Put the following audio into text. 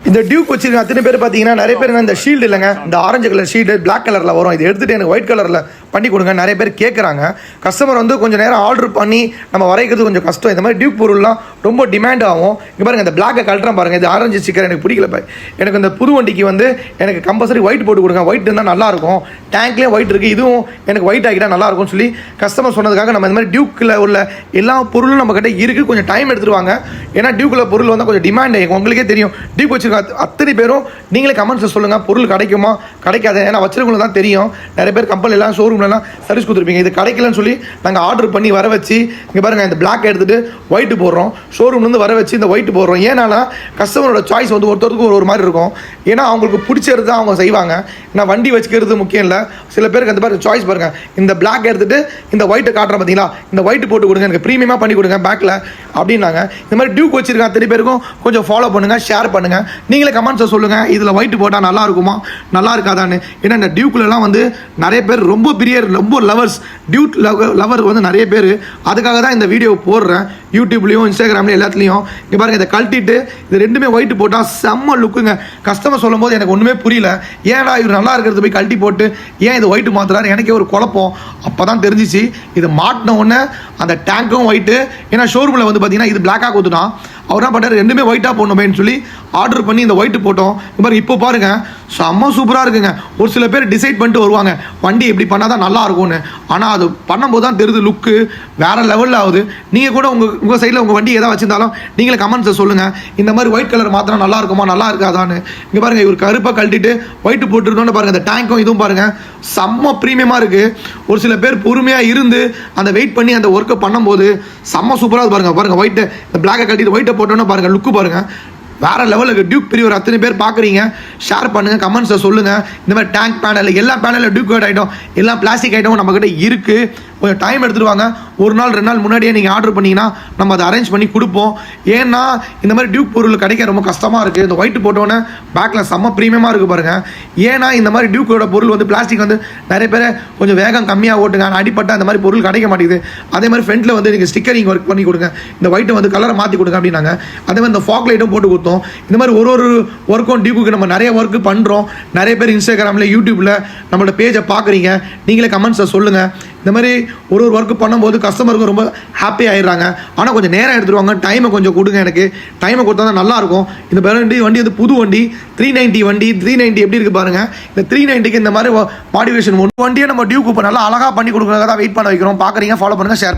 இந்த டியூக் வச்சிருக்க அத்தனை பேர் பார்த்தீங்கன்னா நிறைய பேர் இந்த ஷீல்டு இல்லைங்க, இந்த ஆரஞ்சு கலர் ஷீல்டு பிளாக் கலரில் வரும், இது எடுத்துகிட்டு எனக்கு ஒயிட் கலரில் பண்ணி கொடுங்க நிறைய பேர் கேட்குறாங்க. கஸ்டமர் வந்து கொஞ்சம் நேரம் ஆர்டர் பண்ணி நம்ம வரைக்கிறது கொஞ்சம் கஷ்டம். இந்த மாதிரி டியூக் பொருள்லாம் ரொம்ப டிமாண்ட் ஆகும். இங்கே பாருங்கள், இந்த பிளாக்கை கலட்டுறேன் பாருங்கள், இது ஆரஞ்சு ஸ்டிக்கர் எனக்கு பிடிக்கல. எனக்கு இந்த புது வண்டிக்கு வந்து எனக்கு கம்பல்சரி ஒயிட் போட்டு கொடுங்க, ஒயிட் இருந்தால் நல்லாயிருக்கும், டேங்க்லேயே ஒயிட் இருக்குது, இதுவும் எனக்கு ஒயிட் ஆகிட்டா நல்லாயிருக்கும்னு சொல்லி கஸ்டமர் சொன்னதுக்காக நம்ம இந்த மாதிரி டியூக்கில் உள்ள எல்லா பொருளும் நம்ம கிட்ட இருக்குது. கொஞ்சம் டைம் எடுத்துருவாங்க, ஏன்னா டியூக்கில் பொருள் வந்து கொஞ்சம் டிமாண்ட் ஆகும். உங்களுக்கே தெரியும், டியூக் வச்சிருக்க அத்தனை பேரும் நீங்களே கமெண்ட்ஸில் சொல்லுங்கள் பொருள் கிடைக்குமா கிடைக்காது, ஏன்னா வச்சிருக்கவங்களுக்கு தான் தெரியும். நிறைய பேர் கம்பெனி எல்லாம் ஷோரூம்லாம் சர்வீஸ் கொடுத்துருப்பீங்க, இது கிடைக்கலன்னு சொல்லி நாங்கள் ஆர்டர் பண்ணி வர வச்சு இங்கே பாருங்கள் இந்த பிளாக் எடுத்துகிட்டு ஒயிட்டு போடுறோம், ஷோரூம்லேருந்து வர வச்சு இந்த ஒயிட்டு போடுறோம். ஏன்னா கஸ்டமரோட சாய்ஸ் வந்து ஒருத்தருக்கு ஒரு மாதிரி இருக்கும், ஏன்னா அவங்களுக்கு பிடிச்சது தான் அவங்க செய்வாங்க. ஏன்னா வண்டி வச்சுக்கிறது முக்கியம் இல்லை, சில பேருக்கு அந்த மாதிரி சாய்ஸ் பாருங்கள். இந்த பிளாக் எடுத்துகிட்டு இந்த ஒயிட்டை காட்டுறேன் பார்த்தீங்களா, இந்த ஒயிட்டு போட்டு கொடுங்க, எனக்கு ப்ரீமியமாக பண்ணி கொடுங்க பேக்கில் அப்படின்னாங்க. இந்த மாதிரி டியூக் வச்சிருக்கேன் அத்தனை பேருக்கும் கொஞ்சம் ஃபாலோ பண்ணுங்கள், ஷேர் பண்ணுங்கள். நீங்களே கமெண்ட்ஸை சொல்லுங்கள், இதில் ஒயிட்டு போட்டால் நல்லா இருக்குமா நல்லா இருக்காதான்னு. ஏன்னா இந்த டியூக்லலாம் வந்து நிறைய பேர் ரொம்ப பெரிய ரொம்ப லவர்ஸ், டியூக் லவர் வந்து நிறைய பேர். அதுக்காக தான் இந்த வீடியோ போடுறேன், யூடியூப்லேயும் இன்ஸ்டாகிராம்லேயும் எல்லாத்துலேயும். இங்கே பாருங்கள், இதை கழட்டிட்டு இது ரெண்டுமே ஒயிட்டு போட்டால் செம்ம லுக்குங்க. கஸ்டமர் சொல்லும் போது எனக்கு ஒன்றுமே புரியல, ஏன்னா இவர் நல்லா இருக்கிறது போய் கழட்டி போட்டு ஏன் இது ஒயிட்டு மாற்றுறாரு, எனக்கே ஒரு குழப்பம். அப்போ தான் தெரிஞ்சிச்சு, இது மாட்டின உடனே அந்த டேங்க்கும் ஒயிட்டு. ஏன்னா ஷோரூமில் வந்து பார்த்தீங்கன்னா இது பிளாக்காக கொடுத்துட்டான், அவர் என்ன பண்ணுறாரு ரெண்டுமே ஒயிட்டாக போடணுமேன்னு சொல்லி ஆர்டர் பண்ணி இந்த ஒயிட்டு போட்டோம். இப்போ பாருங்கள் செம்ம சூப்பராக இருக்குங்க. ஒரு சில பேர் டிசைட் பண்ணிட்டு வருவாங்க வண்டி எப்படி பண்ணால் தான் நல்லா இருக்கும்னு, ஆனால் அது பண்ணும்போது தான் தெரியுது லுக்கு வேறு லெவலில் ஆகுது. நீங்கள் கூட உங்கள் சைடில் உங்கள் வண்டி எதாவது வச்சிருந்தாலும் நீங்களே கமெண்ட்ஸை சொல்லுங்கள், இந்த மாதிரி ஒயிட் கலர் மாத்திரம் நல்லா இருக்குமா நல்லா இருக்காதான்னு. இங்கே பாருங்கள், இவர் கருப்பாக கழட்டிட்டு ஒயிட்டு போட்டுருந்தோன்னு பாருங்கள், இந்த டேங்க்கும் இதுவும் பாருங்கள் செம்ம ப்ரீமியமாக இருக்குது. ஒரு சில பேர் பொறுமையாக இருந்து அந்த வெயிட் பண்ணி அந்த ஒர்க்கை பண்ணும்போது செம்ம சூப்பராக பாருங்கள் ஒயிட்டு இந்த பிளாக்கை கழட்டிட்டு ஒயிட்டை போட்டோன்னு பாருங்கள் லுக்கு பாருங்கள் வேறு லெவலுக்கு. டியூக் பெரியவர் அத்தனை பேர் பார்க்குறீங்க, ஷேர் பண்ணுங்கள், கமெண்ட்ஸை சொல்லுங்கள். இந்த மாதிரி டேங்க் பேனல் எல்லா பேனலில் டியூக் ஐட்டம் எல்லா பிளாஸ்டிக் ஐட்டமும் நம்மக்கிட்ட இருக்குது. கொஞ்சம் டைம் எடுத்துருவாங்க, ஒரு நாள் 2 நாள் முன்னாடியே நீங்கள் ஆர்டர் பண்ணிங்கன்னா நம்ம அதை அரேஞ்ச் பண்ணி கொடுப்போம். ஏன்னா இந்த மாதிரி டியூக் பொருள் கிடைக்க ரொம்ப கஷ்டமாக இருக்குது. இந்த ஒயிட்டு போட்டோன்னே பேக்கில் செம்ம ப்ரீமியமாக இருக்குது பாருங்கள். ஏன்னா இந்த மாதிரி டியூக்கோட பொருள் வந்து பிளாஸ்டிக் வந்து நிறைய பேர் கொஞ்சம் வேகம் கம்மியாக ஓட்டுங்க, அடிப்பட்டால் இந்த மாதிரி பொருள் கிடைக்க மாட்டேங்குது. அதே மாதிரி ஃப்ரண்ட்டில் வந்து நீங்கள் ஸ்டிக்கரிங் ஒர்க் பண்ணி கொடுங்க, இந்த ஒயிட்டை வந்து கலரை மாற்றி கொடுங்க அப்படின்னாங்க. அதே மாதிரி இந்த ஃபாக் லைட்டும் போட்டு கொடுத்தோம். இந்த மாதிரி ஒரு ஒர்க்கும் டியூக்கு நம்ம நிறைய ஒர்க்கு பண்ணுறோம். நிறைய பேர் இன்ஸ்டாகிராமில் யூடியூப்பில் நம்மளோட பேஜை பார்க்குறீங்க, நீங்களே கமெண்ட்ஸை சொல்லுங்கள். இந்த மாதிரி ஒரு ஒர்க்கு பண்ணும்போது கஸ்டமருக்கும் ரொம்ப ஹாப்பி ஆகிடுறாங்க. ஆனால் கொஞ்சம் நேரம் எடுத்துருவாங்க, டைமை கொஞ்சம் கொடுங்க, எனக்கு டைமை கொடுத்தா தான் நல்லாயிருக்கும். இந்த வண்டி வந்து புது வண்டி 390 வண்டி 390 எப்படி இருக்குது பாருங்கள். இந்த 390க்கு இந்த மாதிரி மாடிஃபிகேஷன் வண்டியை நம்ம டியூக்கு இப்போ நல்லா அழகாக பண்ணி கொடுக்குறதா வெயிட் பண்ண வைக்கிறோம். பார்க்குறீங்க, ஃபாலோ பண்ணுங்கள், ஷேர் பண்ணுங்கள்.